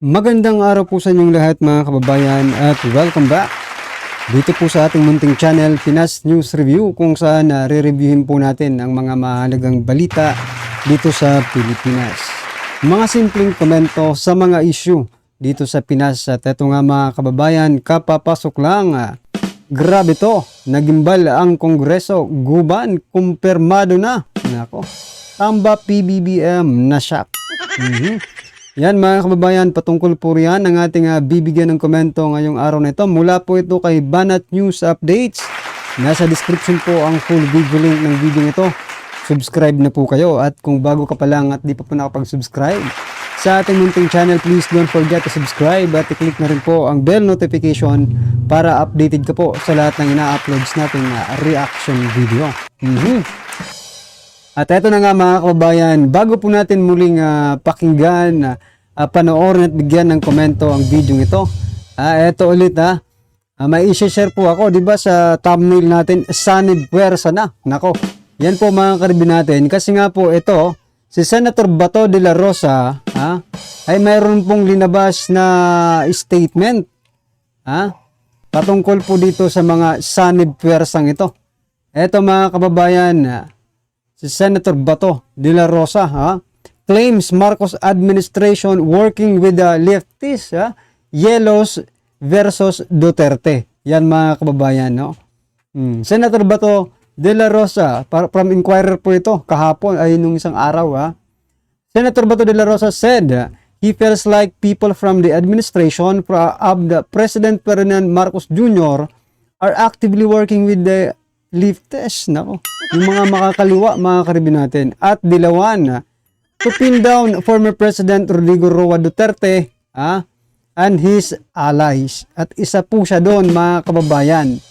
Magandang araw po sa inyong lahat mga kababayan at welcome back dito po sa ating munting channel Pinas News Review, kung saan re-reviewin po natin ang mga mahalagang balita dito sa Pilipinas. Mga simpleng komento sa mga issue dito sa Pinas. At eto nga mga kababayan, kapapasok lang, grabe to, nagimbal ang Kongreso, guban, kumpirmado na. Nako, tamba PBBM na shock. Yan mga kababayan, patungkol po riyan ang ating bibigyan ng komento ngayong araw na ito. Mula po ito kay Banat News Updates. Nasa description po ang full video link ng video ito. Subscribe na po kayo, at kung bago ka pa lang at di pa po nakapag-subscribe sa ating munting channel, please don't forget to subscribe at i-click na rin po ang bell notification para updated ka po sa lahat ng ina-uploads nating reaction video. At eto na nga mga kababayan, bago po natin muling pakinggan, panoorin at bigyan ng komento ang video ito. Eto ulit may i-share po ako, di ba, sa thumbnail natin, Sanib Puwersa na. Nako, yan po mga karibin natin. Kasi nga po ito, si Senator Bato de la Rosa, ay mayroon pong linabas na statement, patungkol po dito sa mga Sanib Puwersang ito. Eto mga kababayan, si Senator Bato de la Rosa claims Marcos administration working with the leftists, Yellows versus Duterte. Yan mga kababayan, no? Senator Bato de la Rosa, from Inquirer po ito kahapon, ay nung isang araw. Senator Bato de la Rosa said he feels like people from the administration of the President Ferdinand Marcos Jr. are actively working with the leftists, nako, yung mga makakaliwa, mga karibin natin, at dilawan to pin down former President Rodrigo Roa Duterte and his allies. At isa po siya doon mga kababayan.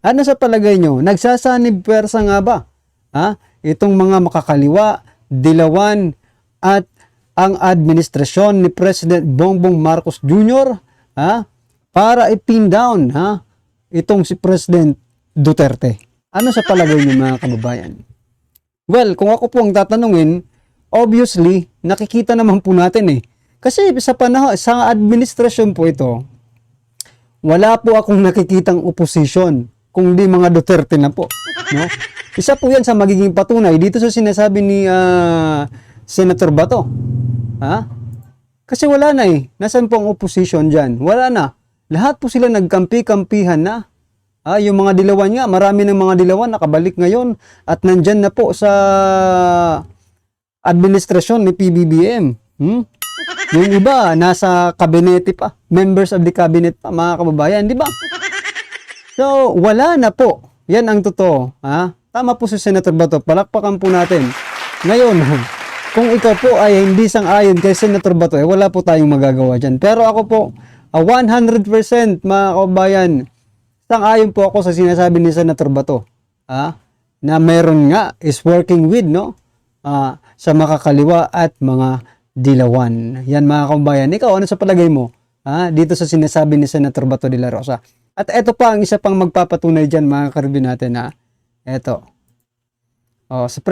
Ano sa palagay nyo? Nagsasanib pwersa nga ba itong mga makakaliwa, dilawan, at ang administrasyon ni President Bongbong Marcos Jr. Para i-pin down itong si President Duterte? Ano sa palagay niyo mga kababayan? Well, kung ako po ang tatanungin, obviously, nakikita naman po natin Kasi sa panahon, sa administrasyon po ito, wala po akong nakikitang opposition, kundi mga Duterte na po. No? Isa po yan sa magiging patunay dito sa sinasabi ni Senator Bato. Kasi wala na Nasaan po ang opposition dyan? Wala na. Lahat po sila nagkampi-kampihan na. Yung mga dilawan nga, marami ng mga dilawan nakabalik ngayon at nandyan na po sa administrasyon ni PBBM. Yung iba, nasa kabinete pa, members of the cabinet pa, mga kababayan, di ba? So, wala na po. Yan ang totoo. Tama po si Senator Bato, palakpakan po natin. Ngayon, kung ikaw po ay hindi sang-ayon kay Senator Bato, wala po tayong magagawa dyan. Pero ako po, 100% mga kababayan, sang-ayon po ako sa sinasabi ni Senator Bato na meron nga is working with sa makakaliwa at mga dilawan. Yan mga kababayan. Ikaw, ano sa palagay mo dito sa sinasabi ni Senator Bato de la Rosa? At ito pa ang isa pang magpapatunay dyan mga karibin natin. Ito. Si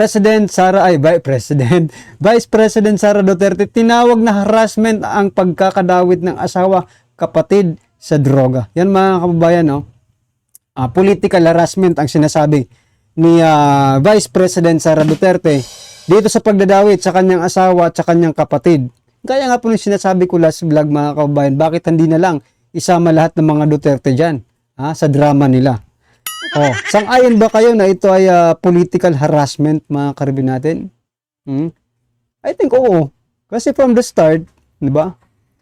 Vice President Sara Duterte, tinawag na harassment ang pagkakadawit ng asawa kapatid sa droga. Yan mga kababayan, political harassment ang sinasabi ni Vice President Sara Duterte dito sa pagdadawit sa kanyang asawa at sa kanyang kapatid. Kaya nga po yung sinasabi ko last vlog mga kababayan, bakit hindi na lang isama lahat ng mga Duterte dyan sa drama nila? Sang-ayon ba kayo na ito ay political harassment mga karibin natin? I think oo. Kasi from the start, di ba?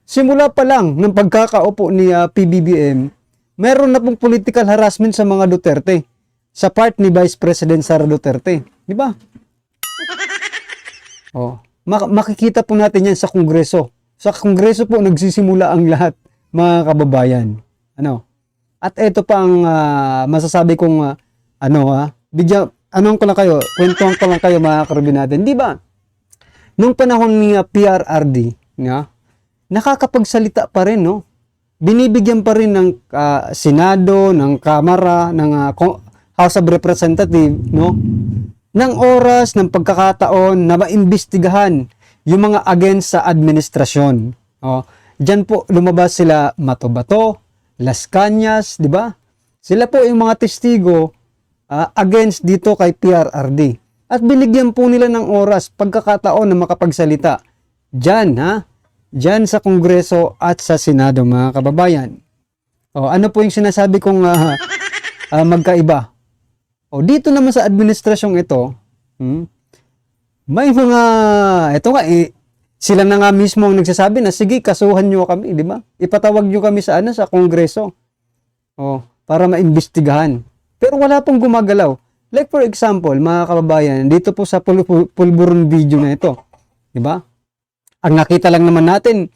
Simula pa lang ng pagkakaupo ni PBBM, meron na pong political harassment sa mga Duterte sa part ni Vice President Sara Duterte. Di ba? Makikita po natin yan sa Kongreso. Sa Kongreso po nagsisimula ang lahat, mga kababayan. At ito pa ang masasabi kong kwentuhan ko lang kayo mga karibin natin. Di ba? Nung panahon ni PRRD, nakakapagsalita pa rin, binibigyan pa rin ng Senado, ng Kamara, ng House of Representatives, ng oras, ng pagkakataon na maimbestigahan yung mga against sa administrasyon. Diyan po lumabas sila Matobato, Las Cañas, di ba? Sila po yung mga testigo against dito kay PRRD. At binigyan po nila ng oras, pagkakataon na makapagsalita. Diyan, Diyan sa Kongreso at sa Senado, mga kababayan. O, ano po yung sinasabi kong magkaiba? O, dito naman sa administrasyong ito, may mga, ito nga, sila na nga mismo ang nagsasabi na, sige, kasuhan nyo kami, di ba? Ipatawag nyo kami sa sa Kongreso. O, para maimbestigahan. Pero wala pong gumagalaw. Like for example, mga kababayan, dito po sa pulburon video na ito, di ba? Ang nakita lang naman natin,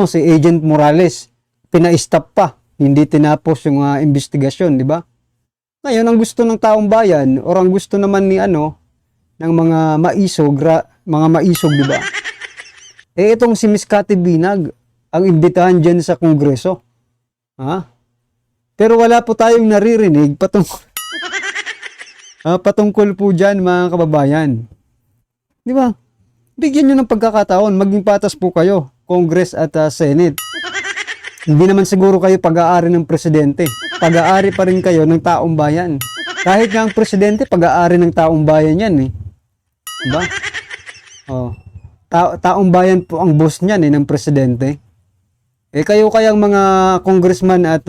si Agent Morales, pina-stop pa, hindi tinapos yung investigasyon, di ba? Ngayon, ang gusto ng taong bayan, or ang gusto naman ni ng mga maisog, di ba? Itong si Miss Cathy Binag, ang imbitahan dyan sa Kongreso. Pero wala po tayong naririnig patungkol po dyan, mga kababayan. Di ba? Bigyan nyo ng pagkakataon, maging patas po kayo, Congress at Senate. Hindi naman siguro kayo pag-aari ng presidente. Pag-aari pa rin kayo ng taong bayan. Kahit nga ang presidente, pag-aari ng taong bayan yan Di ba? Taong bayan po ang boss niyan ng presidente. Kayo kayang mga congressman at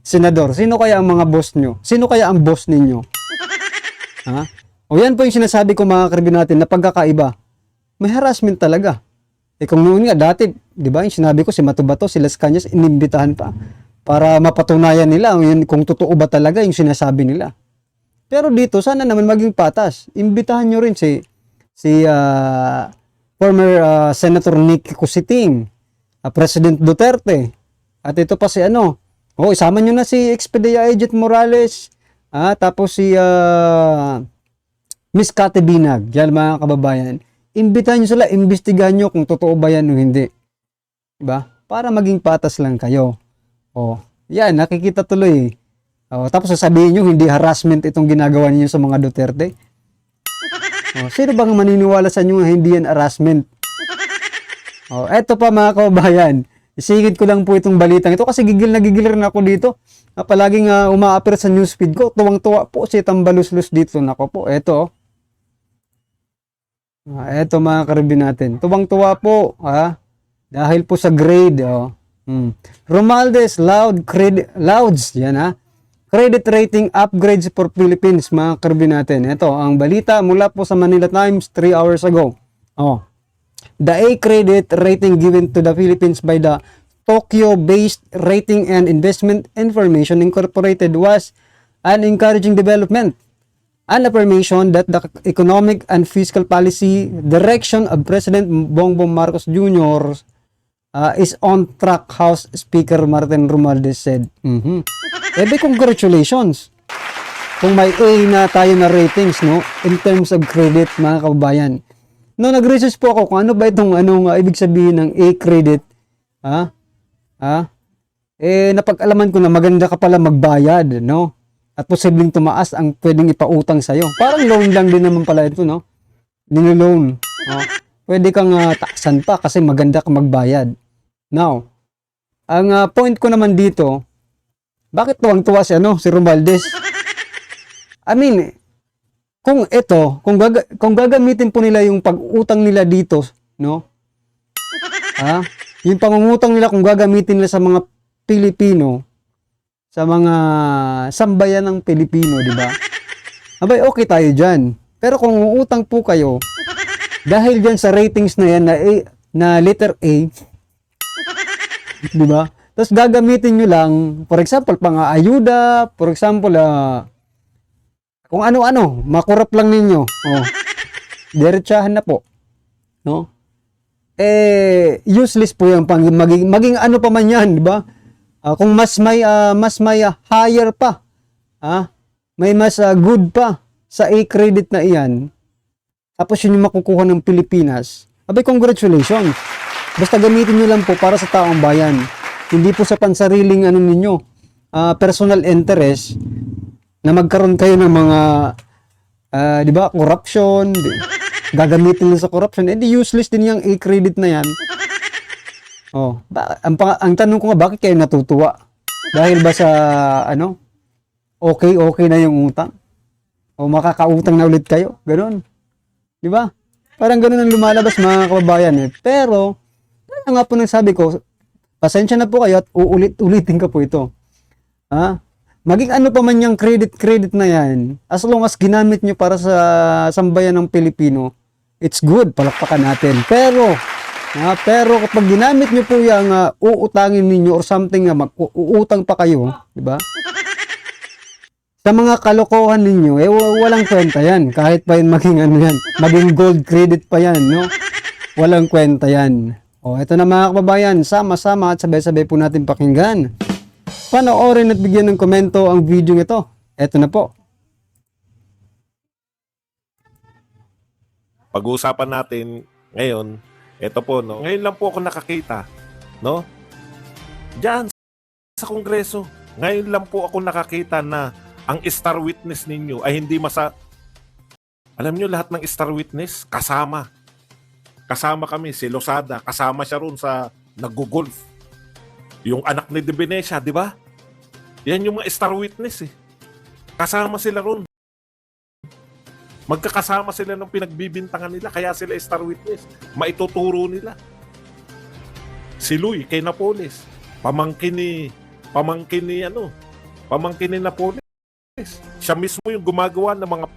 senador, sino kaya ang mga boss nyo? Sino kaya ang boss ninyo? O yan po yung sinasabi ko, mga karibin natin, na pagkakaiba. May harassment talaga. Kung noon nga dati, di ba, yung sinabi ko, si Matobato, si Las Cañas, inimbitahan pa para mapatunayan nila kung totoo ba talaga yung sinasabi nila. Pero dito, sana naman maging patas. Imbitahan nyo rin si former Senator Nick Cositing, President Duterte. At ito pa si isama nyo na si Expedia Agent Morales, tapos si Miss Cathy Binag. Yan, mga kababayan. Imbitahan nyo sila, imbestigahan nyo kung totoo ba yan o hindi. Diba? Para maging patas lang kayo. Yan, nakikita tuloy. Tapos sasabihin nyo, hindi harassment itong ginagawa niyo sa mga Duterte. Sino bang maniniwala sa inyo na hindi yan harassment? Eto pa, mga kababayan. Isigit ko lang po itong balitang ito kasi gigil rin ako dito. Palaging uma-appear sa newsfeed ko. Tuwang-tuwa po si Tambaluslus dito. Nako po, eto. Eto, mga karibin natin. Tuwang-tuwa po. Dahil po sa grade. Romualdez Louds. Yan Credit rating upgrades for Philippines, mga karibin natin. Ito, ang balita mula po sa Manila Times 3 hours ago. The A credit rating given to the Philippines by the Tokyo-based Rating and Investment Information Incorporated was an encouraging development. An affirmation that the economic and fiscal policy direction of President Bongbong Marcos Jr. Is on track, House Speaker Martin Romualdez said. Congratulations. Kung may A na tayo na ratings, in terms of credit, mga kababayan. Nag-research po ako kung ano ba itong ibig sabihin ng A credit. Napag-alaman ko na maganda ka pala magbayad, At posibleng tumaas ang pwedeng ipautang sa'yo. Parang loan lang din naman pala ito, Nilo-loan. Pwede kang taksan pa kasi maganda ka magbayad. Now, ang point ko naman dito, bakit tuwang-tuwa si Romualdez? I mean, kung gagamitin po nila yung pag-utang nila dito, yung pangungutang nila kung gagamitin nila sa mga Pilipino, sa mga sambayan ng Pilipino, di ba? Abay, okay tayo dyan. Pero kung uutang po kayo, dahil dyan sa ratings na yan, na letter A, di ba? Tapos gagamitin nyo lang, for example, pang-ayuda, for example, kung ano-ano, makurap lang ninyo. Diretsahan na po. Useless po yung maging ano pa man yan, di ba? Kung mas may higher pa, may mas good pa sa A-credit na iyan, tapos yun yung makukuha ng Pilipinas, abay, congratulations. Basta gamitin nyo lang po para sa taong bayan. Hindi po sa pansariling ninyo, personal interest, na magkaroon kayo ng mga, di ba, corruption, gagamitin nyo sa corruption, edi useless din yung A-credit na yan. Oh, ang tanong ko nga, bakit kayo natutuwa? Dahil ba sa ano? Okay na yung utang? O makakautang na ulit kayo? Ganun. 'Di ba? Parang ganun ang lumalabas mga kababayan eh. Pero kaya nga po nagsabi ko, pasensya na po kayo at uulit-ulitin ko po ito. Ha? Maging ano pa man yung credit na yan, as long as ginamit nyo para sa sambayan ng Pilipino, it's good, palakpakan natin. Pero kapag ginamit nyo po yung uutangin ninyo or something na mag-uutang pa kayo, di ba? Sa mga kalokohan ninyo, walang kwenta yan. Kahit pa yun maging ano yan, maging gold credit pa yan, no? Walang kwenta yan. O, eto na mga kababayan, sama-sama at sabay-sabay po natin pakinggan. Panoorin at bigyan ng komento ang video ito. Eto na po. Pag-uusapan natin ngayon, ito po, no? Ngayon lang po ako nakakita, no? Diyan sa Kongreso. Ngayon lang po ako nakakita na ang star witness ninyo ay hindi Alam nyo, lahat ng star witness, kasama. Kasama kami, si Losada, kasama siya ron sa nag-golf. Yung anak ni De Venecia, di ba? Yan yung mga star witness eh. Kasama sila ron. Magkakasama sila ng pinagbibintangan nila, kaya sila star witness. Maituturo nila. Si Louie kay Napoles, pamangkin ni Napoles. Siya mismo yung gumagawa ng mga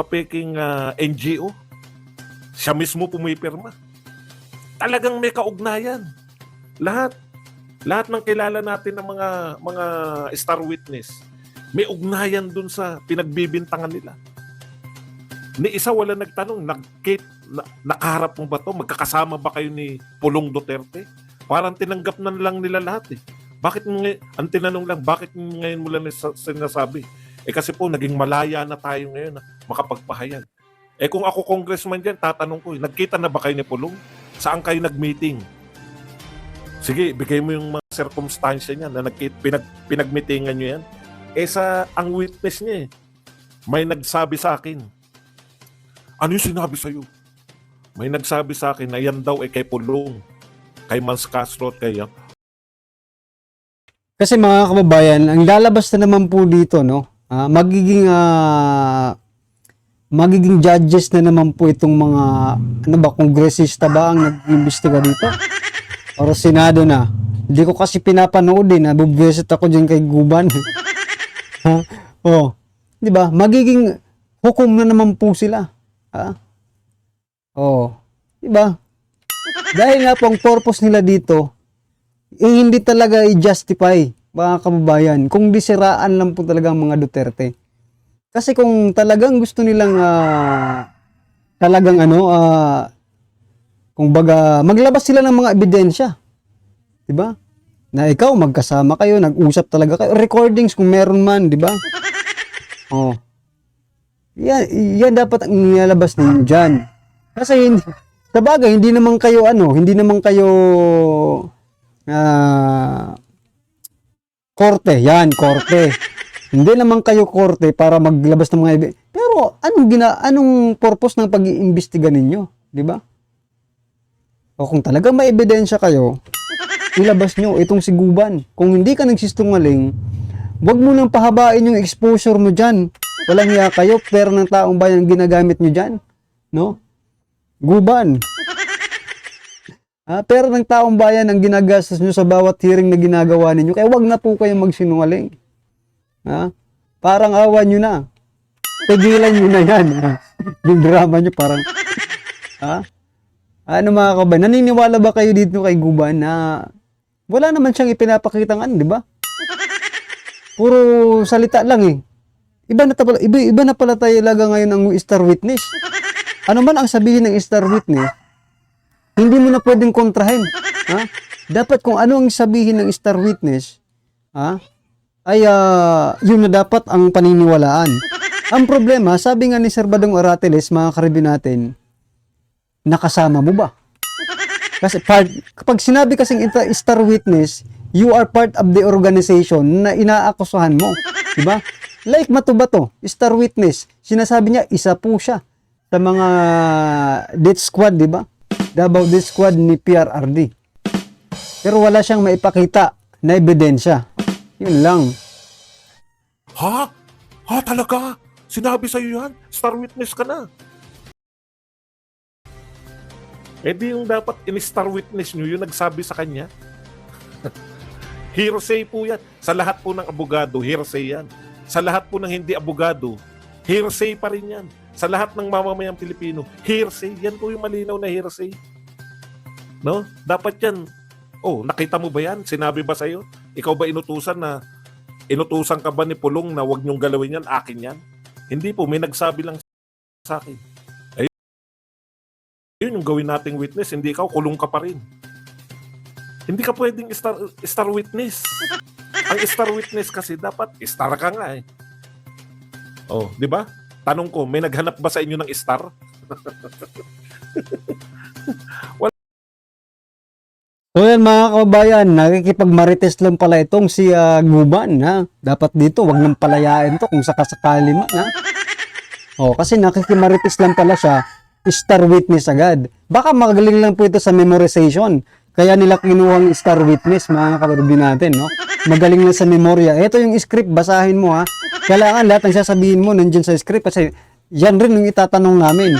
peking NGO. Siya mismo pumipirma. Talagang may kaugnayan. Lahat ng kilala natin ng mga star witness, may ugnayan dun sa pinagbibintangan nila. Ni isa wala nagtanong, nakaharap mo ba to? Magkakasama ba kayo ni Pulong Duterte? Parang tinanggap na lang nila lahat eh. Ang tinanong lang, bakit ngayon mo lang sinasabi? Kasi po, naging malaya na tayo ngayon na makapagpahayag. Kung ako congressman dyan, tatanong ko, nagkita na ba kayo ni Pulong? Saan kayo nag-meeting? Sige, bigay mo yung mga circumstansya niya na pinag-meetingan nyo yan. Ang witness niya eh, may nagsabi sa akin. Ano yung sinabi sa'yo? May nagsabi sa akin na yan daw kay Pulong, kay Mans Castro at kay Kasi mga kababayan, ang lalabas na naman po dito, no? Magiging judges na naman po itong mga, kongresista ba ang nag-imbestiga dito? O Senado na. Hindi ko kasi pinapanood din, nabubisit ako dyan kay Guban. Di ba? Magiging hukom na naman po sila. Di ba? Dahil nga po ang purpose nila dito, hindi talaga i-justify, mga kababayan, kung disiraan lang po talaga ang mga Duterte. Kasi kung talagang gusto nilang kung baga maglabas sila ng mga ebidensya, 'di ba? Na ikaw magkasama kayo, nag-usap talaga kayo, recordings kung meron man, 'di ba? Yan dapat ang nilalabas ninyo diyan. Kasi sabagay hindi naman kayo korte. Hindi naman kayo korte para maglabas ng mga pero anong purpose ng pag-iimbestiga ninyo, 'di ba? O kung talagang may ebidensya kayo, ilabas nyo itong si Guban. Kung hindi ka nagsisinungaling, wag mo nang pahabain yung exposure mo diyan. Walang hiya kayo, pera ng taong bayan ginagamit nyo diyan, no? Guban. Pera ng taong bayan ang ginagastos nyo sa bawat hearing na ginagawa ninyo. Kaya wag na po kayong magsinungaling. Parang awan nyo na. Tigilan nyo na yan. Yung drama nyo parang, ano mga kabayan, naniniwala ba kayo dito kay Guban na wala naman siyang ipinapakita ng di ba? Puro salita lang eh. Iba na pala tayo talaga ngayon ang star witness. Ano man ang sabihin ng star witness, hindi mo na pwedeng kontrahin. Dapat kung ano ang sabihin ng star witness, yun na dapat ang paniniwalaan. Ang problema, sabi nga ni Sir Badong Aratiles, mga karibin natin, nakasama mo ba? Kasi kapag sinabi kasing star witness, you are part of the organization na inaakusahan mo. Diba? Like Matubato, star witness, sinasabi niya, isa po siya sa mga death squad, diba? Davao Del Squad ni PRRD. Pero wala siyang maipakita na ebidensya. Yun lang. Ha? Ha, talaga? Sinabi sa'yo yan? Star witness ka na. Eh di yung dapat in-star witness nyo, yung nagsabi sa kanya. Hearsay po yan. Sa lahat po ng abogado, hearsay yan. Sa lahat po ng hindi abogado, hearsay pa rin yan. Sa lahat ng mamamayang Pilipino, hearsay. Yan po yung malinaw na hearsay. No? Dapat yan. Oh, nakita mo ba yan? Sinabi ba sa'yo? Ikaw ba inutusan ka ba ni Pulong na wag niyong galawin yan? Akin yan? Hindi po, may nagsabi lang sa akin. Yun yung gawin nating witness, hindi ikaw, kulong ka pa rin. Hindi ka pwedeng star witness. Ang star witness kasi dapat star ka nga eh. Oh, di ba? Tanong ko, may naghanap ba sa inyo ng star? So yan mga kababayan, nakikipagmarites lang pala itong si Guban, ha? Dapat dito, wag nang palayain to kung sakasakali man, ha? Oh, kasi nakikimarites lang pala siya, star witness agad. Baka magaling lang po ito sa memorization. Kaya nila kinuhang star witness, mga kababayan natin, no? Magaling lang sa memorya. Ito yung script, basahin mo, ha? Kailangan lahat ng sasabihin mo nandiyan sa script kasi yan rin yung itatanong namin.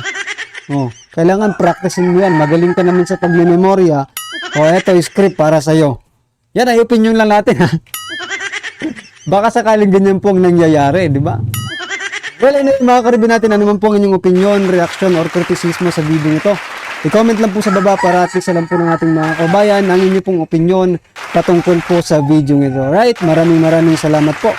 Oh, kailangan practicein mo yan. Magaling ka naman sa pagmemorya. O, eto yung script para sa'yo. Yan ay opinion lang natin, ha? Baka sakaling ganyan po ang nangyayari, di ba? Well, anyway, mga karibin natin, ano man po ang inyong opinion, reaction, or kritisismo sa video nito. I-comment lang po sa baba para at least alam po ng ating mga kabayan ang inyong pong opinion patungkol po sa video nito. Alright, maraming salamat po.